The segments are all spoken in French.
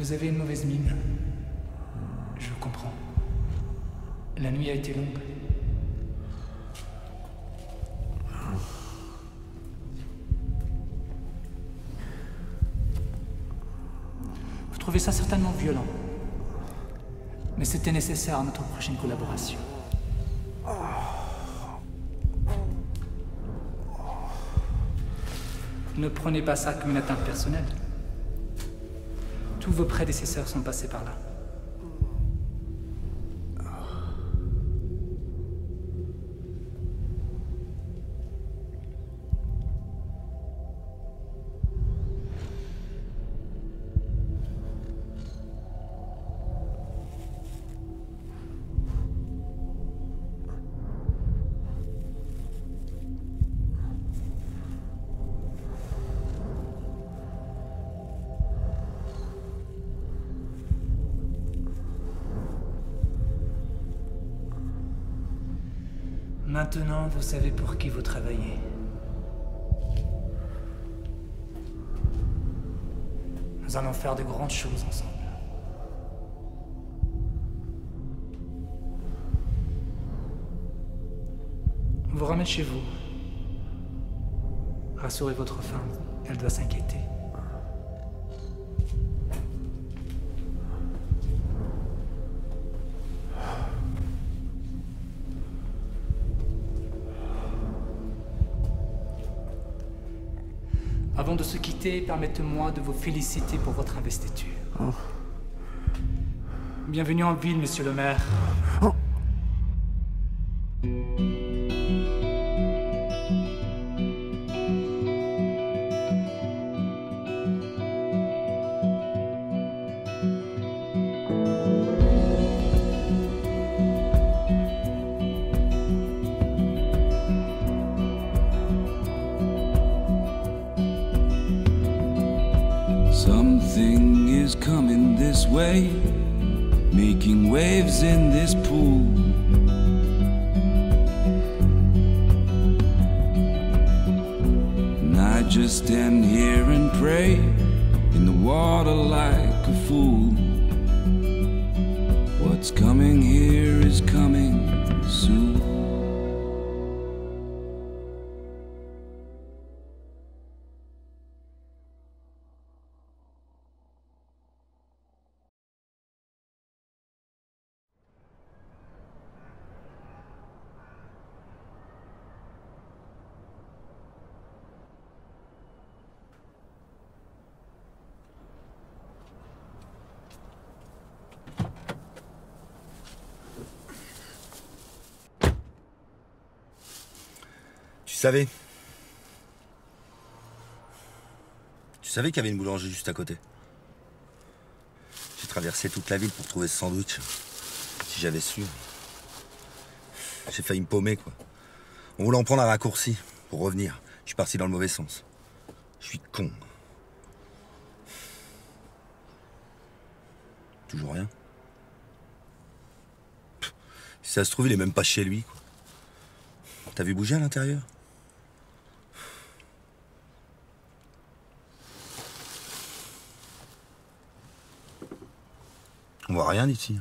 Vous avez une mauvaise mine. Je comprends. La nuit a été longue. Vous trouvez ça certainement violent. Mais c'était nécessaire à notre prochaine collaboration. Ne prenez pas ça comme une atteinte personnelle. Tous vos prédécesseurs sont passés par là. Maintenant, vous savez pour qui vous travaillez. Nous allons faire de grandes choses ensemble. On vous ramène chez vous. Rassurez votre femme, elle doit s'inquiéter. Avant de se quitter, permettez-moi de vous féliciter pour votre investiture. Bienvenue en ville, monsieur le maire. Something is coming this way, making waves in this pool. And I just stand here and pray in the water like a fool. What's coming here is coming soon. Tu savais qu'il y avait une boulangerie juste à côté. J'ai traversé toute la ville pour trouver ce sandwich. Si j'avais su. J'ai failli me paumer, quoi. On voulait en prendre un raccourci pour revenir. Je suis parti dans le mauvais sens. Je suis con. Toujours rien. Si ça se trouve, il est même pas chez lui, quoi. T'as vu bouger à l'intérieur ? On voit rien d'ici.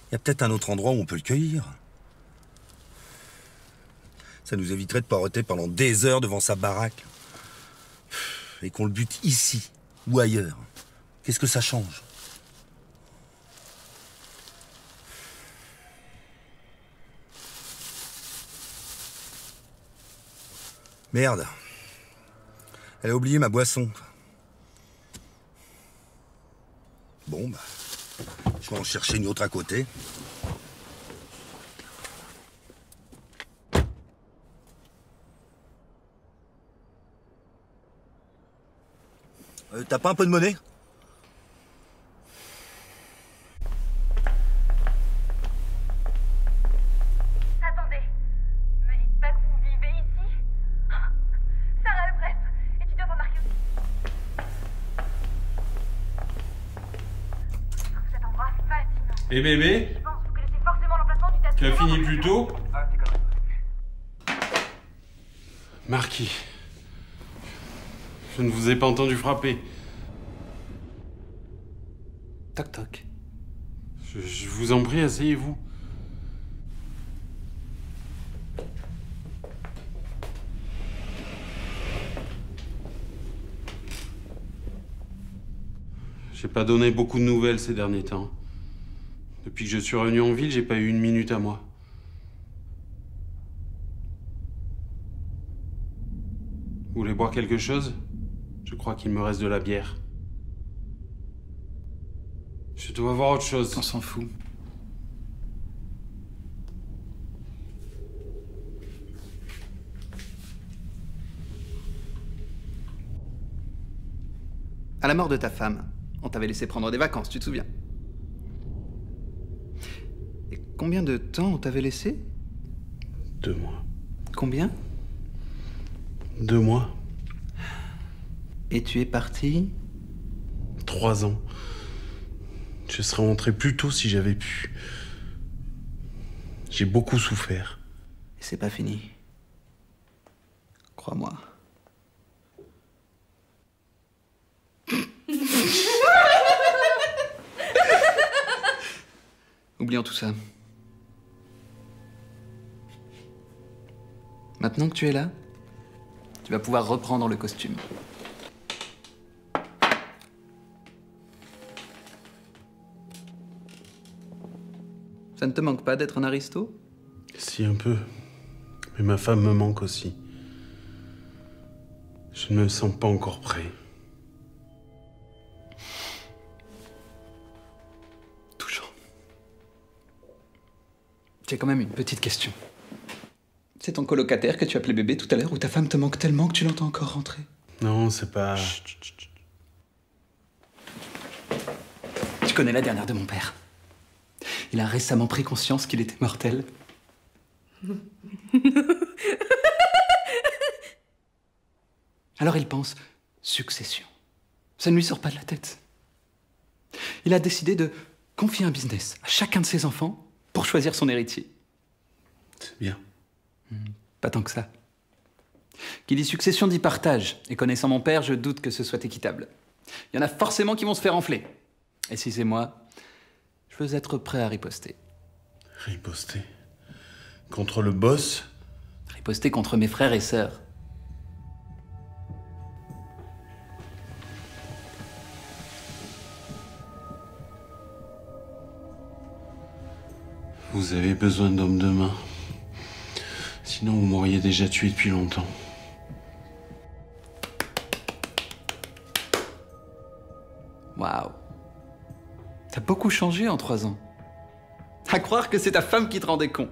Il y a peut-être un autre endroit où on peut le cueillir. Ça nous éviterait de poireauter pendant des heures devant sa baraque. Et qu'on le bute ici ou ailleurs. Qu'est-ce que ça change ? Merde. Elle a oublié ma boisson. Bon, bah, je vais en chercher une autre à côté. T'as pas un peu de monnaie ? Attendez, me dites pas que vous vivez ici. Sarah le presse, étudiante en archéologie. Cet endroit fascinant. Et bébé, Je pense que vous connaissez forcément l'emplacement du tatou. tu as fini plus tôt? Marquis, je ne vous ai pas entendu frapper. Toc toc. Je vous en prie, asseyez-vous. J'ai pas donné beaucoup de nouvelles ces derniers temps. Depuis que je suis revenu en ville, j'ai pas eu une minute à moi. Vous voulez boire quelque chose? Je crois qu'il me reste de la bière. Je dois voir autre chose. On s'en fout. À la mort de ta femme, on t'avait laissé prendre des vacances, tu te souviens? Et combien de temps on t'avait laissé? 2 mois. Combien? 2 mois. Et tu es parti? 3 ans. Je serais rentré plus tôt si j'avais pu. J'ai beaucoup souffert. Et c'est pas fini. Crois-moi. Oublions tout ça. Maintenant que tu es là, tu vas pouvoir reprendre le costume. Ça ne te manque pas d'être un aristo? Si, un peu. Mais ma femme me manque aussi. Je ne me sens pas encore prêt. Toujours. J'ai quand même une petite question. C'est ton colocataire que tu appelais bébé tout à l'heure ou ta femme te manque tellement que tu l'entends encore rentrer? Non, c'est pas... Chut, chut, chut. Tu connais la dernière de mon père. Il a récemment pris conscience qu'il était mortel. Alors il pense succession. Ça ne lui sort pas de la tête. Il a décidé de confier un business à chacun de ses enfants pour choisir son héritier. C'est bien. Pas tant que ça. Qui dit succession dit partage. Et connaissant mon père, je doute que ce soit équitable. Il y en a forcément qui vont se faire enfler. Et si c'est moi, je veux être prêt à riposter. Riposter? Contre le boss? Riposter contre mes frères et sœurs. Vous avez besoin d'hommes de main. Sinon, vous m'auriez déjà tué depuis longtemps. Waouh. T'as beaucoup changé en 3 ans. À croire que c'est ta femme qui te rendait con.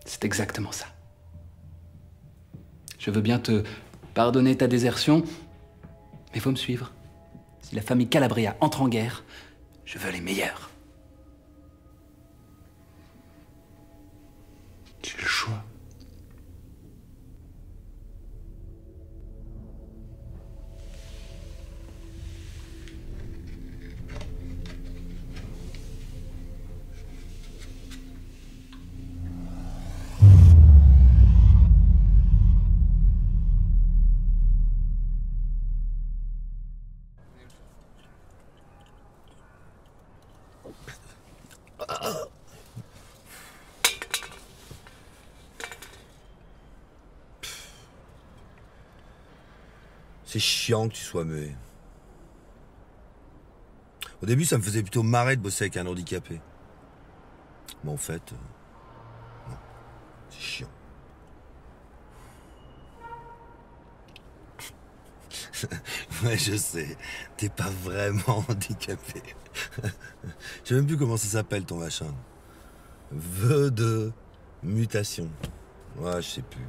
C'est exactement ça. Je veux bien te pardonner ta désertion, mais faut me suivre. Si la famille Calabria entre en guerre, je veux les meilleurs. J'ai le choix. C'est chiant que tu sois muet. Au début, ça me faisait plutôt marrer de bosser avec un handicapé. Mais en fait, non, c'est chiant. Ouais, je sais, t'es pas vraiment handicapé. Je sais même plus comment ça s'appelle ton machin. Vœu de mutation. Ouais, je sais plus.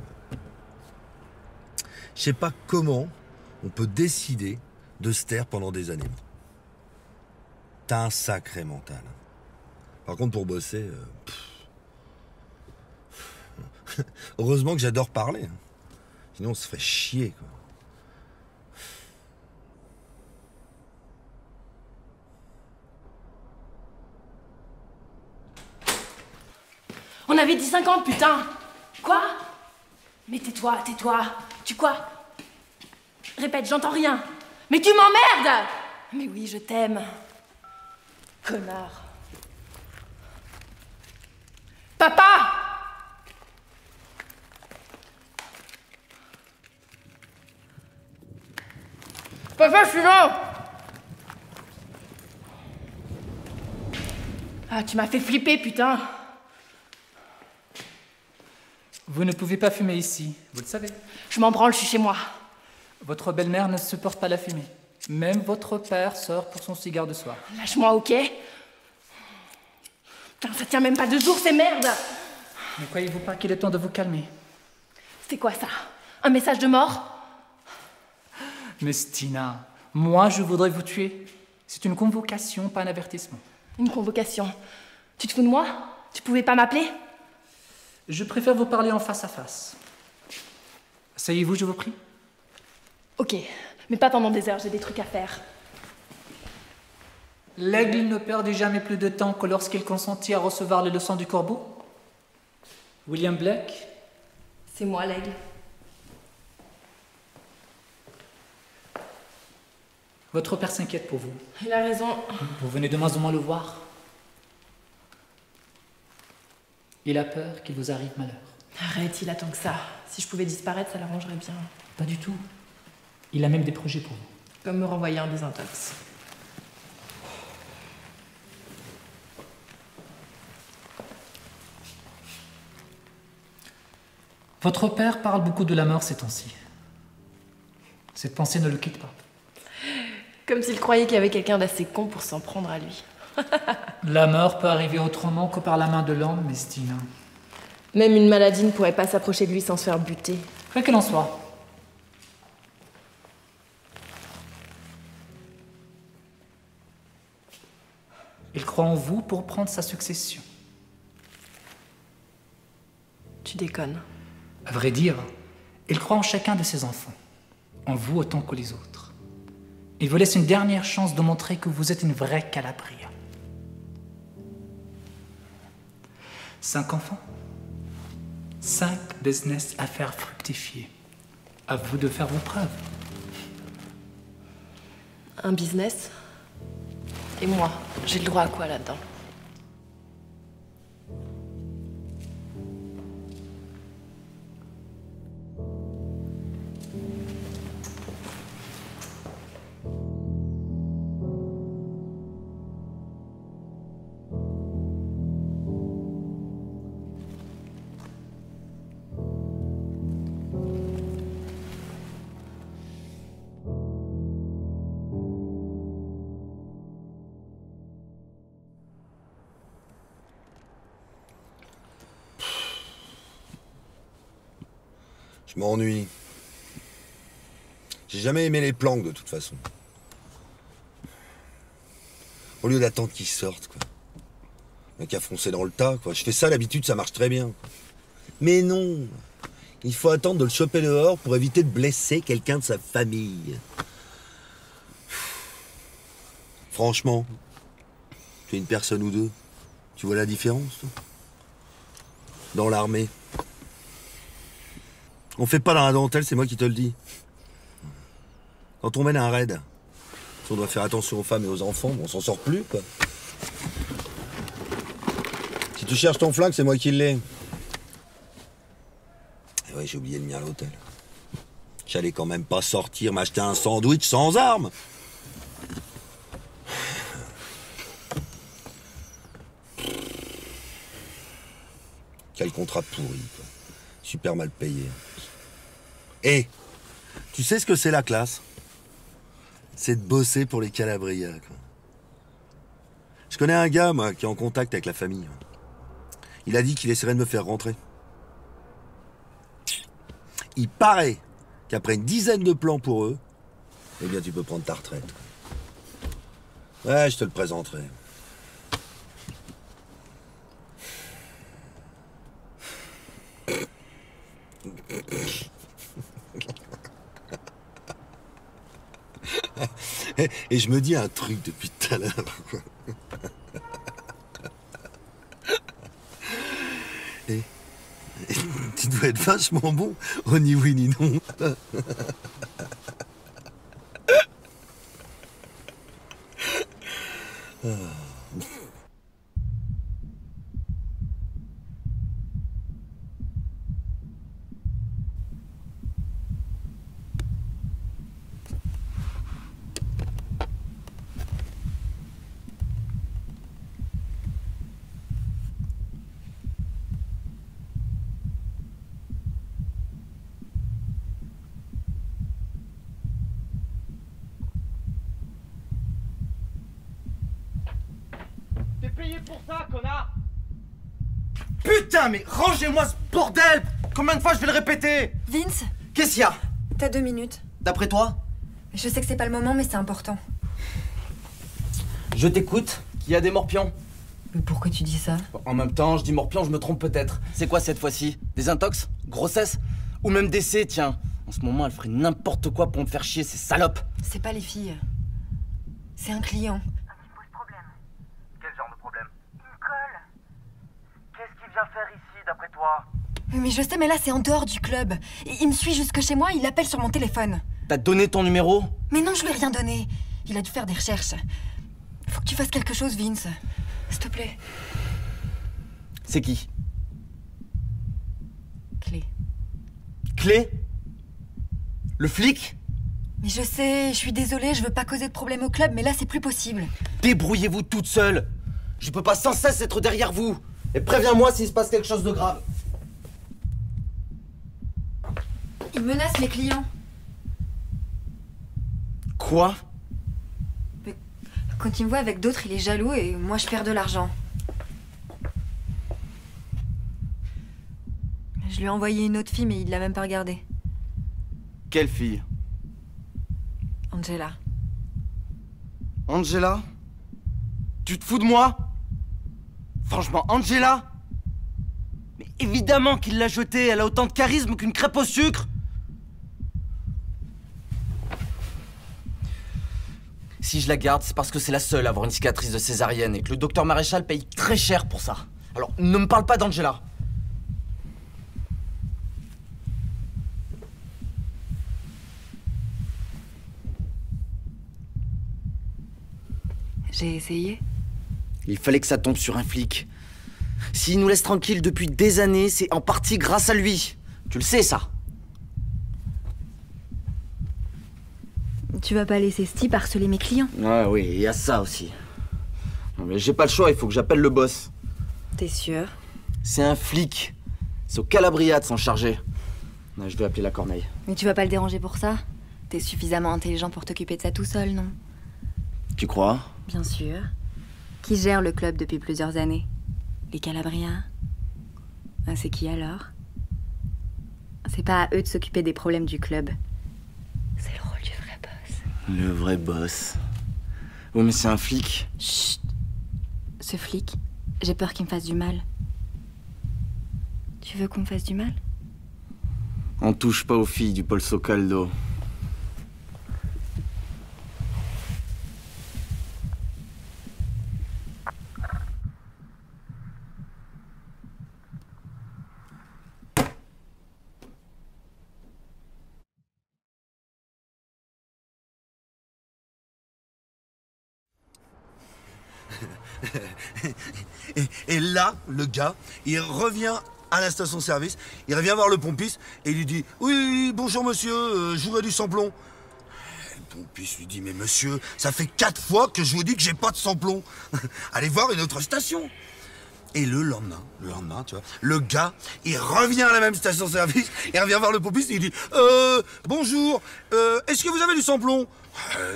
Je sais pas comment on peut décider de se taire pendant des années. T'as un sacré mental. Par contre, pour bosser... Heureusement que j'adore parler. Sinon, on se fait chier, quoi. On avait dit 50, putain! Quoi? Mais tais-toi, tais-toi. Tu quoi? Répète, j'entends rien. Mais tu m'emmerdes! Mais oui, je t'aime. Connard. Papa! Papa, je suis là! Ah, tu m'as fait flipper, putain! Vous ne pouvez pas fumer ici, vous le savez. Je m'en branle, je suis chez moi. Votre belle-mère ne supporte pas la fumée. Même votre père sort pour son cigare de soir. Lâche-moi, ok? Putain, ça tient même pas 2 jours, ces merdes! Ne croyez-vous pas qu'il est temps de vous calmer? C'est quoi ça? Un message de mort? Mais Stina, moi je voudrais vous tuer. C'est une convocation, pas un avertissement. Une convocation. Tu te fous de moi? Tu pouvais pas m'appeler? Je préfère vous parler en face à face. Asseyez-vous, je vous prie. Ok, mais pas pendant des heures, j'ai des trucs à faire. L'aigle ne perdait jamais plus de temps que lorsqu'il consentit à recevoir les leçons du corbeau. William Blake. C'est moi, l'aigle. Votre père s'inquiète pour vous. Il a raison. Vous venez de moins en moins le voir. Il a peur qu'il vous arrive malheur. Arrête, il attend que ça. Si je pouvais disparaître, ça l'arrangerait bien. Pas du tout. Il a même des projets pour vous. Comme me renvoyer en désintox. Votre père parle beaucoup de la mort ces temps-ci. Cette pensée ne le quitte pas. Comme s'il croyait qu'il y avait quelqu'un d'assez con pour s'en prendre à lui. La mort peut arriver autrement que par la main de l'homme, mais Stina. Même une maladie ne pourrait pas s'approcher de lui sans se faire buter. Quoi qu'il en soit. Il croit en vous pour prendre sa succession. Tu déconnes. À vrai dire, il croit en chacun de ses enfants. En vous autant que les autres. Il vous laisse une dernière chance de montrer que vous êtes une vraie Calabria. 5 enfants. 5 business à faire fructifier. À vous de faire vos preuves. Un business? Et moi, j'ai le droit à quoi là-dedans? Je m'ennuie. J'ai jamais aimé les planques de toute façon. Au lieu d'attendre qu'ils sortent, quoi. Un qu'à foncer dans le tas, quoi. Je fais ça, l'habitude, ça marche très bien. Mais non. Il faut attendre de le choper dehors pour éviter de blesser quelqu'un de sa famille. Franchement, tu es une personne ou deux. Tu vois la différence, toi? Dans l'armée. On fait pas dans la dentelle, c'est moi qui te le dis. Quand on mène un raid, si on doit faire attention aux femmes et aux enfants, on s'en sort plus, quoi. Si tu cherches ton flingue, c'est moi qui l'ai. Et ouais, j'ai oublié le mien à l'hôtel. J'allais quand même pas sortir m'acheter un sandwich sans armes. Quel contrat pourri, quoi. Super mal payé. Et tu sais ce que c'est la classe? C'est de bosser pour les Calabria, quoi. Je connais un gars, moi, qui est en contact avec la famille. Il a dit qu'il essaierait de me faire rentrer. Il paraît qu'après une dizaine de plans pour eux, eh bien, tu peux prendre ta retraite. Ouais, je te le présenterai. Et je me dis un truc depuis tout à l'heure. Et tu dois être vachement bon au ni oui ni non. T'es payé pour ça, connard! Putain, mais rangez-moi ce bordel! Combien de fois je vais le répéter? Vince, Qu'est-ce qu'il y a? t'as 2 minutes. D'après toi? Je sais que c'est pas le moment, mais c'est important. Je t'écoute. Qui a des morpions? Mais pourquoi tu dis ça? En même temps, je dis morpion, je me trompe peut-être. C'est quoi cette fois-ci? Des intox? Grossesse? Ou même décès, tiens. En ce moment, elle ferait n'importe quoi pour me faire chier, ces salopes. C'est pas les filles. C'est un client. Quel genre de problème? Qu'est-ce qu'il vient faire ici, d'après toi? Mais je sais, mais là c'est en dehors du club. Il me suit jusque chez moi, il appelle sur mon téléphone. T'as donné ton numéro? Mais non, je lui ai rien donné. Il a dû faire des recherches. Faut que tu fasses quelque chose, Vince. S'il te plaît. C'est qui? Clé. Clé? Le flic? Mais je sais, je suis désolée, je veux pas causer de problème au club, mais là c'est plus possible. Débrouillez-vous toute seule. Je peux pas sans cesse être derrière vous. Et préviens-moi s'il se passe quelque chose de grave. Il menace les clients. Quoi? Quand il me voit avec d'autres, il est jaloux et moi je perds de l'argent. Je lui ai envoyé une autre fille, mais il l'a même pas regardée. Quelle fille? Angela. Angela? Tu te fous de moi? Franchement, Angela? Mais évidemment qu'il l'a jetée, elle a autant de charisme qu'une crêpe au sucre. Si je la garde, c'est parce que c'est la seule à avoir une cicatrice de césarienne et que le docteur Maréchal paye très cher pour ça. Alors, ne me parle pas d'Angela. J'ai essayé. Il fallait que ça tombe sur un flic. S'il nous laisse tranquilles depuis des années, c'est en partie grâce à lui. Tu le sais, ça. Tu vas pas laisser ce type harceler mes clients. Ah oui, il y a ça aussi. Non, mais j'ai pas le choix, il faut que j'appelle le boss. T'es sûr? C'est un flic. C'est au Calabria de s'en charger. Ouais, je vais appeler la Corneille. Mais tu vas pas le déranger pour ça? T'es suffisamment intelligent pour t'occuper de ça tout seul, non? Tu crois? Bien sûr. Qui gère le club depuis plusieurs années? Les Calabriens? Ah, c'est qui alors? C'est pas à eux de s'occuper des problèmes du club. C'est le rôle du vrai boss. Le vrai boss. Oui, mais c'est un flic. Chut. Ce flic, j'ai peur qu'il me fasse du mal. Tu veux qu'on me fasse du mal? On touche pas aux filles du Polso Caldo. Et là, le gars, il revient à la station-service, il revient voir le pompiste et il lui dit « Oui, bonjour monsieur, je voudrais du samplon. » Le pompiste lui dit « Mais monsieur, ça fait 4 fois que je vous dis que j'ai pas de samplon. Allez voir une autre station. » Et le lendemain, tu vois, le gars, il revient à la même station-service, il revient voir le pompiste et il dit « Bonjour, est-ce que vous avez du samplon ?»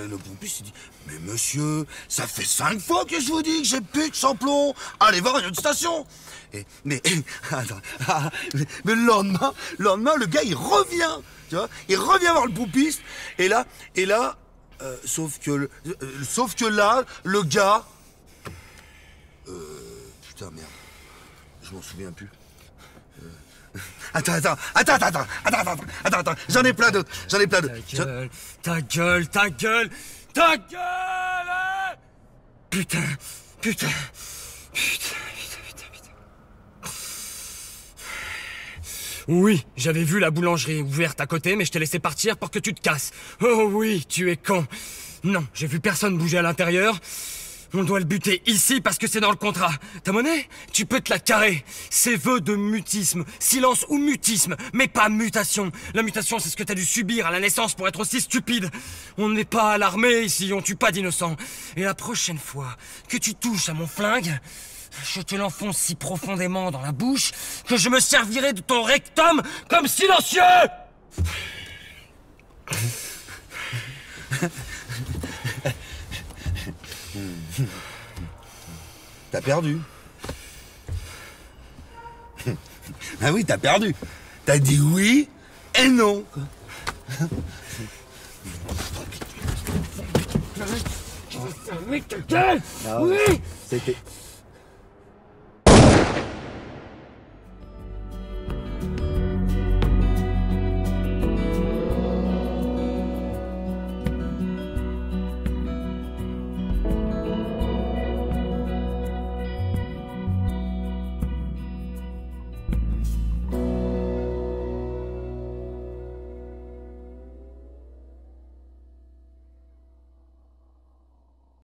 Le pompiste, il dit « Mais monsieur, ça fait 5 fois que je vous dis que j'ai plus de samplon. Allez voir une autre station. » Mais le lendemain, le gars, il revient, tu vois, il revient voir le pompiste, et là, sauf que là, le gars, putain, merde, je m'en souviens plus. Attends, j'en ai plein d'autres. Ta gueule hein. Putain. Oui, j'avais vu la boulangerie ouverte à côté, mais je t'ai laissé partir pour que tu te casses. Oh oui, tu es con. Non, j'ai vu personne bouger à l'intérieur. On doit le buter ici parce que c'est dans le contrat. Ta monnaie? Tu peux te la carrer. C'est vœu de mutisme. Silence ou mutisme, mais pas mutation. La mutation, c'est ce que t'as dû subir à la naissance pour être aussi stupide. On n'est pas à l'armée ici, on tue pas d'innocents. Et la prochaine fois que tu touches à mon flingue, je te l'enfonce si profondément dans la bouche que je me servirai de ton rectum comme silencieux! T'as perdu. Ah oui, t'as perdu. T'as dit oui et non. Oui! C'était...